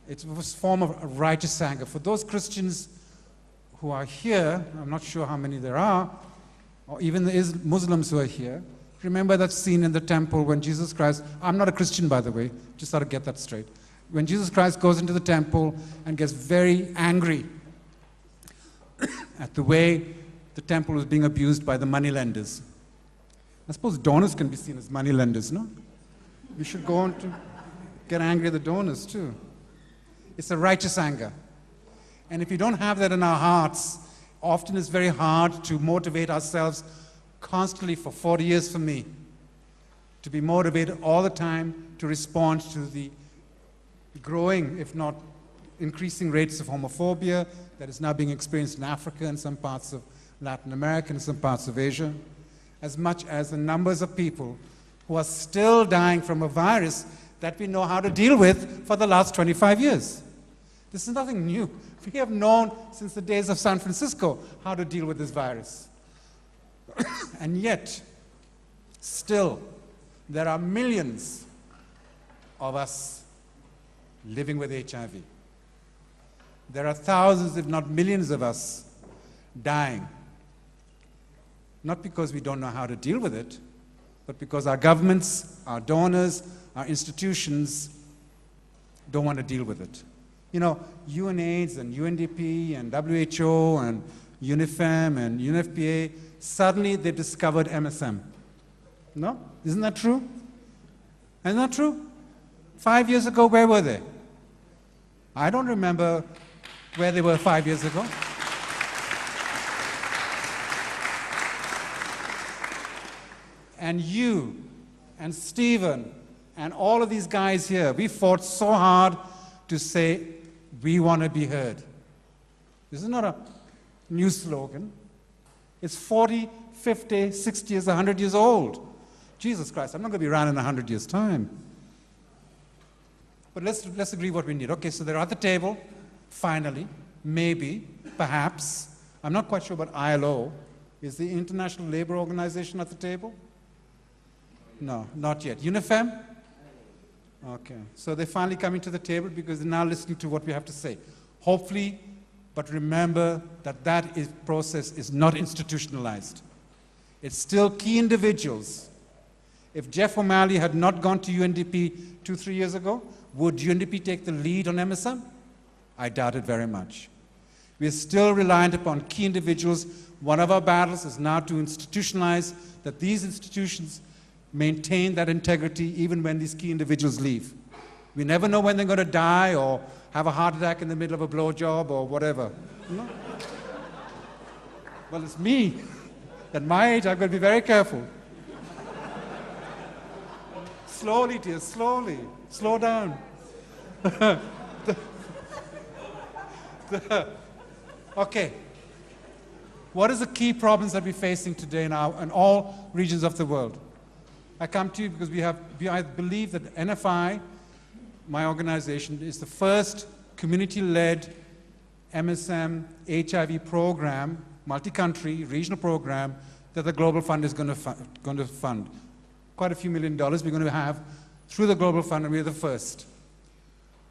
It was a form of righteous anger. For those Christians who are here, I'm not sure how many there are, or even the Muslims who are here, remember that scene in the temple when Jesus Christ, I'm not a Christian by the way, just ought to get that straight. When Jesus Christ goes into the temple and gets very angry at the way the temple was being abused by the moneylenders. I suppose donors can be seen as moneylenders, no? We should go on to get angry at the donors too. It's a righteous anger. And if we don't have that in our hearts, often it's very hard to motivate ourselves constantly for 40 years for me, to be motivated all the time to respond to the growing, if not increasing rates of homophobia that is now being experienced in Africa and some parts of Latin America and some parts of Asia, as much as the numbers of people who are still dying from a virus that we know how to deal with for the last 25 years. This is nothing new. We have known since the days of San Francisco how to deal with this virus. And yet, still, there are millions of us living with HIV. There are thousands, if not millions of us dying. Not because we don't know how to deal with it, but because our governments, our donors, our institutions don't want to deal with it. You know, UNAIDS and UNDP and WHO and UNIFEM and UNFPA, suddenly they discovered MSM. No? Isn't that true? Isn't that true? 5 years ago, where were they? I don't remember where they were 5 years ago. And you and Stephen and all of these guys here, we fought so hard to say, we want to be heard. This is not a new slogan. It's 40, 50, 60 years, 100 years old. Jesus Christ, I'm not going to be around in 100 years' time. But let's agree what we need. Okay, so they're at the table, finally, maybe, perhaps. I'm not quite sure about ILO. Is the International Labour Organization at the table? No, not yet. UNIFEM? Okay, so they're finally coming to the table because they're now listening to what we have to say. Hopefully, but remember that process is not institutionalized. It's still key individuals. If Jeff O'Malley had not gone to UNDP 2-3 years ago, would UNDP take the lead on MSM? I doubt it very much. We are still reliant upon key individuals. One of our battles is now to institutionalize that these institutions maintain that integrity even when these key individuals leave. We never know when they're going to die or have a heart attack in the middle of a blowjob or whatever. No? Well, it's me. At my age, I've got to be very careful. Slowly, dear, slowly. Slow down. Okay. What is the key problems that we're facing today now in all regions of the world? I come to you because I believe that NFI, my organization, is the first community-led MSM HIV program, multi-country, regional program, that the Global Fund is going to fund. Quite a few $1 million we're going to have through the Global Fund, and we're the first.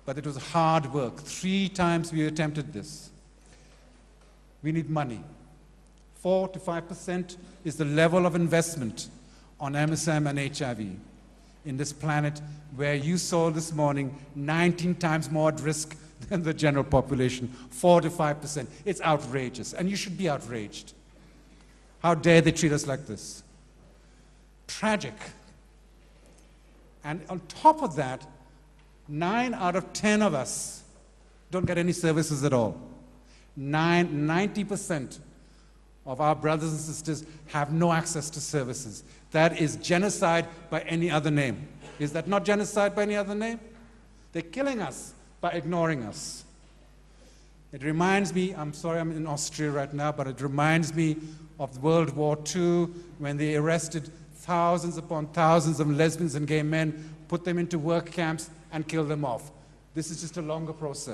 But it was hard work. 3 times we attempted this. We need money. 4 to 5% is the level of investment on MSM and HIV in this planet where you saw this morning 19 times more at risk than the general population, 4 to 5%. It's outrageous, and you should be outraged. How dare they treat us like this? Tragic. And on top of that, 9 out of 10 of us don't get any services at all. 90% of our brothers and sisters have no access to services. That is genocide by any other name. Is that not genocide by any other name? They're killing us by ignoring us. It reminds me, I'm sorry I'm in Austria right now, but it reminds me of World War II when they arrested thousands upon thousands of lesbians and gay men, put them into work camps and killed them off. This is just a longer process.